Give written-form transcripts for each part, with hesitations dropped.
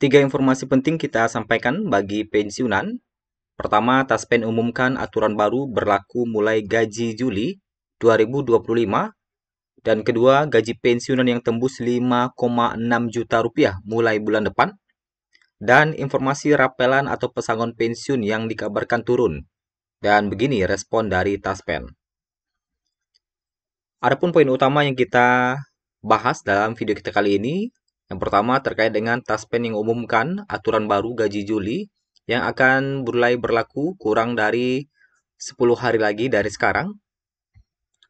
Tiga informasi penting kita sampaikan bagi pensiunan. Pertama, Taspen umumkan aturan baru berlaku mulai gaji Juli 2025. Dan kedua, gaji pensiunan yang tembus 5,6 juta rupiah mulai bulan depan. Dan informasi rapelan atau pesangon pensiun yang dikabarkan turun. Dan begini respon dari Taspen. Adapun poin utama yang kita bahas dalam video kita kali ini, yang pertama terkait dengan Taspen yang umumkan aturan baru gaji Juli yang akan mulai berlaku kurang dari 10 hari lagi dari sekarang.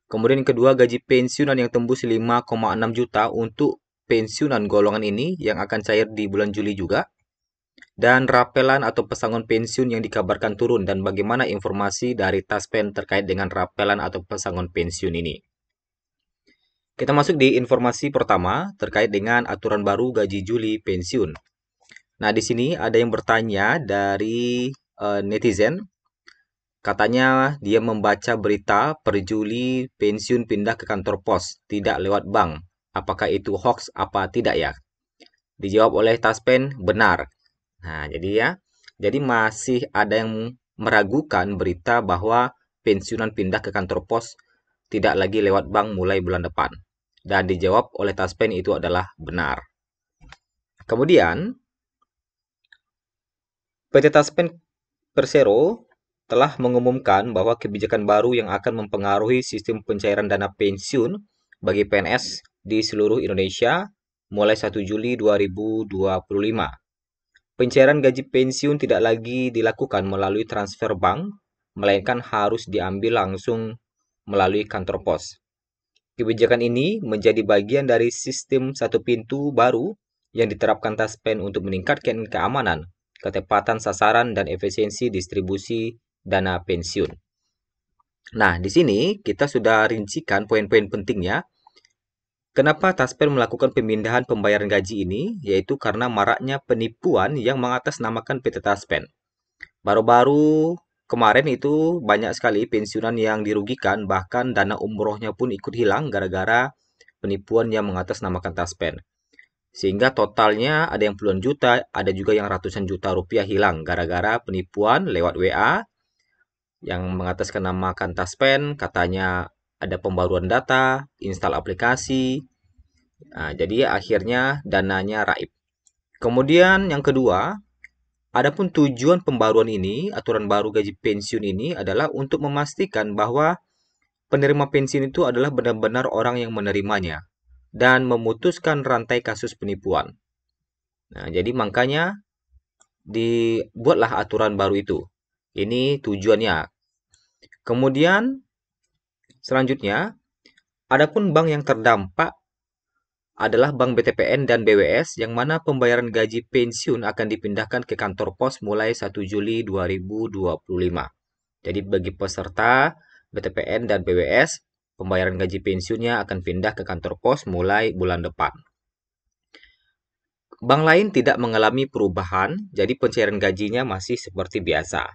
Kemudian yang kedua, gaji pensiunan yang tembus 5,6 juta untuk pensiunan golongan ini yang akan cair di bulan Juli juga. Dan rapelan atau pesangon pensiun yang dikabarkan turun dan bagaimana informasi dari Taspen terkait dengan rapelan atau pesangon pensiun ini. Kita masuk di informasi pertama terkait dengan aturan baru gaji Juli pensiun. Nah, di sini ada yang bertanya dari netizen. Katanya dia membaca berita per Juli pensiun pindah ke kantor pos, tidak lewat bank. Apakah itu hoax apa tidak ya? Dijawab oleh Taspen, benar. Nah, jadi masih ada yang meragukan berita bahwa pensiunan pindah ke kantor pos tidak lagi lewat bank mulai bulan depan. Dan dijawab oleh Taspen itu adalah benar. Kemudian, PT Taspen Persero telah mengumumkan bahwa kebijakan baru yang akan mempengaruhi sistem pencairan dana pensiun bagi PNS di seluruh Indonesia mulai 1 Juli 2025. Pencairan gaji pensiun tidak lagi dilakukan melalui transfer bank, melainkan harus diambil langsung melalui kantor pos. Kebijakan ini menjadi bagian dari sistem satu pintu baru yang diterapkan Taspen untuk meningkatkan keamanan, ketepatan sasaran, dan efisiensi distribusi dana pensiun. Nah, di sini kita sudah rincikan poin-poin pentingnya. Kenapa Taspen melakukan pemindahan pembayaran gaji ini? Yaitu karena maraknya penipuan yang mengatasnamakan PT Taspen. Baru-baru kemarin itu banyak sekali pensiunan yang dirugikan, bahkan dana umrohnya pun ikut hilang gara-gara penipuan yang mengatasnamakan Taspen. Sehingga totalnya ada yang puluhan juta, ada juga yang ratusan juta rupiah hilang gara-gara penipuan lewat WA yang mengatasnamakan Taspen, katanya ada pembaruan data, install aplikasi. Nah, jadi akhirnya dananya raib. Kemudian yang kedua, adapun tujuan pembaruan ini, aturan baru gaji pensiun ini adalah untuk memastikan bahwa penerima pensiun itu adalah benar-benar orang yang menerimanya dan memutuskan rantai kasus penipuan. Nah, jadi makanya dibuatlah aturan baru itu. Ini tujuannya. Kemudian selanjutnya, adapun bank yang terdampak adalah Bank BTPN dan BWS yang mana pembayaran gaji pensiun akan dipindahkan ke kantor pos mulai 1 Juli 2025. Jadi bagi peserta BTPN dan BWS, pembayaran gaji pensiunnya akan pindah ke kantor pos mulai bulan depan. Bank lain tidak mengalami perubahan, jadi pencairan gajinya masih seperti biasa.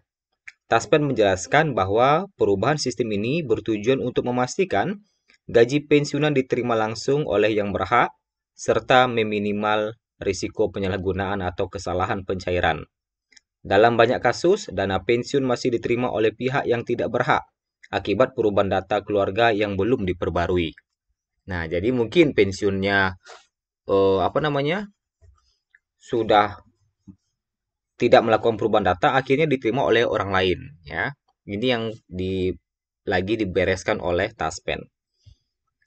Taspen menjelaskan bahwa perubahan sistem ini bertujuan untuk memastikan gaji pensiunan diterima langsung oleh yang berhak, serta meminimal risiko penyalahgunaan atau kesalahan pencairan. Dalam banyak kasus, dana pensiun masih diterima oleh pihak yang tidak berhak akibat perubahan data keluarga yang belum diperbarui. Nah, jadi mungkin pensiunnya sudah tidak melakukan perubahan data, akhirnya diterima oleh orang lain, ya. Ini yang lagi dibereskan oleh Taspen.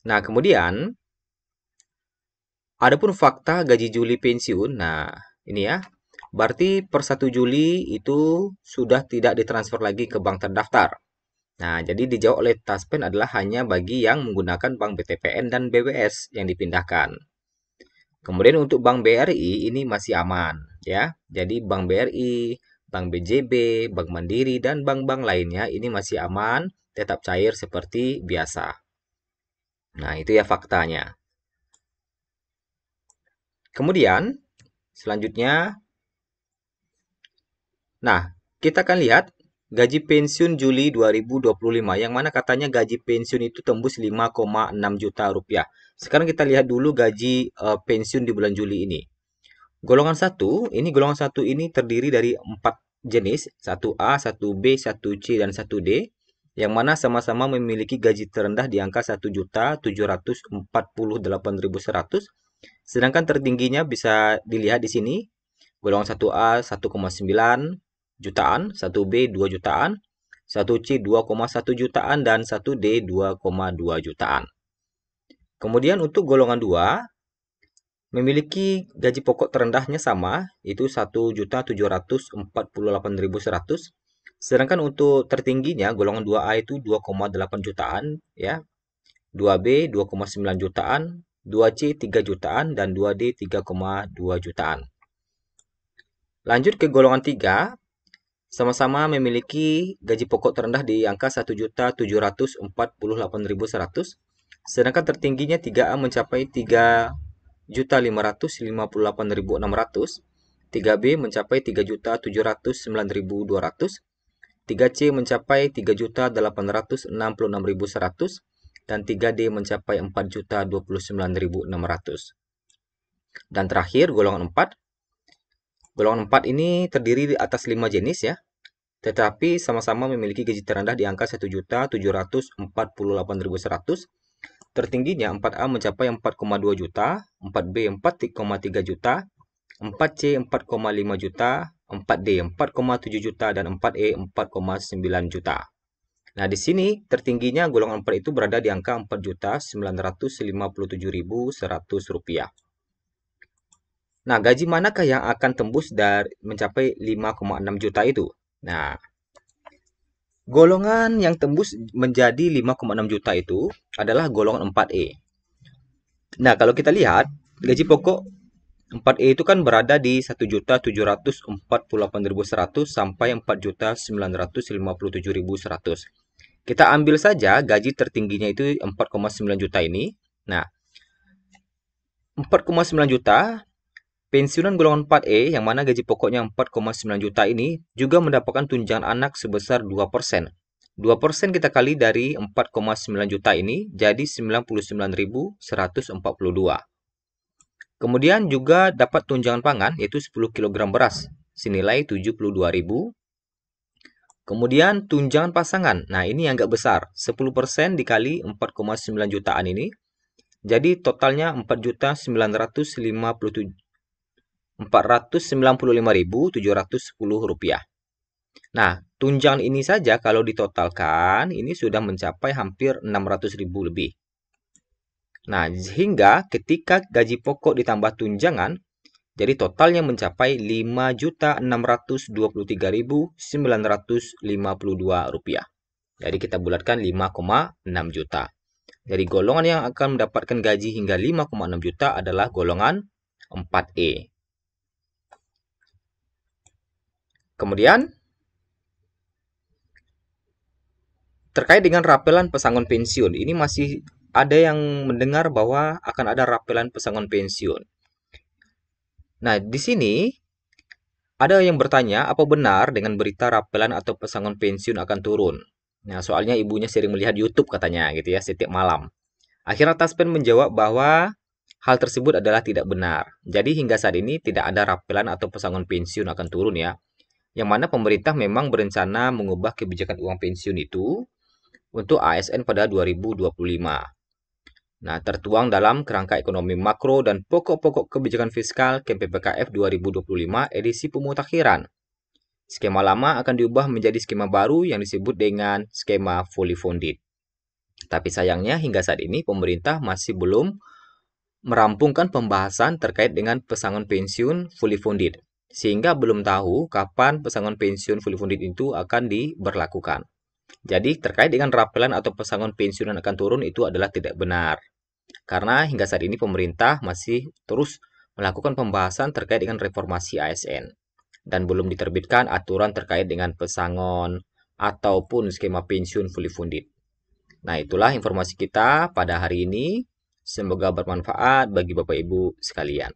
Nah, kemudian adapun fakta gaji Juli pensiun. Nah, ini ya. Berarti per 1 Juli itu sudah tidak ditransfer lagi ke bank terdaftar. Nah, jadi dijawab oleh Taspen adalah hanya bagi yang menggunakan bank BTPN dan BWS yang dipindahkan. Kemudian untuk Bank BRI ini masih aman, ya. Jadi Bank BRI, Bank BJB, Bank Mandiri, dan bank-bank lainnya ini masih aman, tetap cair seperti biasa. Nah, itu ya faktanya. Kemudian, selanjutnya, nah, kita akan lihat gaji pensiun Juli 2025, yang mana katanya gaji pensiun itu tembus 5,6 juta rupiah. Sekarang kita lihat dulu gaji pensiun di bulan Juli ini. Golongan 1, ini terdiri dari 4 jenis, 1A, 1B, 1C, dan 1D, yang mana sama-sama memiliki gaji terendah di angka 1.748.100, sedangkan tertingginya bisa dilihat di sini. Golongan 1A 1,9 jutaan, 1B 2 jutaan, 1C 2,1 jutaan, dan 1D 2,2 jutaan. Kemudian untuk golongan 2 memiliki gaji pokok terendahnya sama, itu 1.748.100, sedangkan untuk tertingginya golongan 2A itu 2,8 jutaan ya. 2B 2,9 jutaan, 2C 3 jutaan, dan 2D 3,2 jutaan. Lanjut ke golongan 3, sama-sama memiliki gaji pokok terendah di angka 1.748.100, sedangkan tertingginya 3A mencapai 3.558.600, 3B mencapai 3.709.200, 3C mencapai 3.866.100, dan 3D mencapai 4.029.600. Dan terakhir golongan 4. Golongan 4 ini terdiri atas 5 jenis ya, tetapi sama-sama memiliki gaji terendah di angka 1.748.100. Tertingginya 4A mencapai 4,2 juta, 4B 4,3 juta, 4C 4,5 juta, 4D 4,7 juta, dan 4E 4,9 juta. Nah, di sini tertingginya golongan 4 itu berada di angka 4.957.100 rupiah. Nah, gaji manakah yang akan tembus dari mencapai 5,6 juta itu? Nah, golongan yang tembus menjadi 5,6 juta itu adalah golongan 4E. Nah, kalau kita lihat, gaji pokok 4E itu kan berada di 1.748.100 sampai 4.957.100. Kita ambil saja gaji tertingginya itu 4,9 juta ini. Nah, 4,9 juta pensiunan golongan 4E yang mana gaji pokoknya 4,9 juta ini juga mendapatkan tunjangan anak sebesar 2%. 2% kita kali dari 4,9 juta ini jadi 99.142. Kemudian juga dapat tunjangan pangan yaitu 10 kg beras senilai 72.000. Kemudian tunjangan pasangan. Nah, ini yang agak besar. 10% dikali 4,9 jutaan ini. Jadi totalnya 4.495.710 rupiah. Nah, tunjangan ini saja kalau ditotalkan ini sudah mencapai hampir 600.000 lebih. Nah, sehingga ketika gaji pokok ditambah tunjangan, jadi totalnya mencapai 5.623.952 rupiah. Jadi kita bulatkan 5,6 juta. Jadi golongan yang akan mendapatkan gaji hingga 5,6 juta adalah golongan 4E. Kemudian, terkait dengan rapelan pesangon pensiun, ini masih ada yang mendengar bahwa akan ada rapelan pesangon pensiun. Nah, di sini ada yang bertanya, apa benar dengan berita rapelan atau pesangon pensiun akan turun? Nah, soalnya ibunya sering melihat YouTube katanya gitu ya, setiap malam. Akhirnya Taspen menjawab bahwa hal tersebut adalah tidak benar. Jadi hingga saat ini tidak ada rapelan atau pesangon pensiun akan turun ya. Yang mana pemerintah memang berencana mengubah kebijakan uang pensiun itu untuk ASN pada 2025. Nah, tertuang dalam Kerangka Ekonomi Makro dan Pokok-pokok Kebijakan Fiskal KMPPKF 2025 edisi pemutakhiran. Skema lama akan diubah menjadi skema baru yang disebut dengan skema fully funded. Tapi sayangnya hingga saat ini pemerintah masih belum merampungkan pembahasan terkait dengan pesangon pensiun fully funded. Sehingga belum tahu kapan pesangon pensiun fully funded itu akan diberlakukan. Jadi terkait dengan rapelan atau pesangon pensiun yang akan turun itu adalah tidak benar. Karena hingga saat ini pemerintah masih terus melakukan pembahasan terkait dengan reformasi ASN. Dan belum diterbitkan aturan terkait dengan pesangon ataupun skema pensiun fully funded. Nah, itulah informasi kita pada hari ini. Semoga bermanfaat bagi Bapak Ibu sekalian.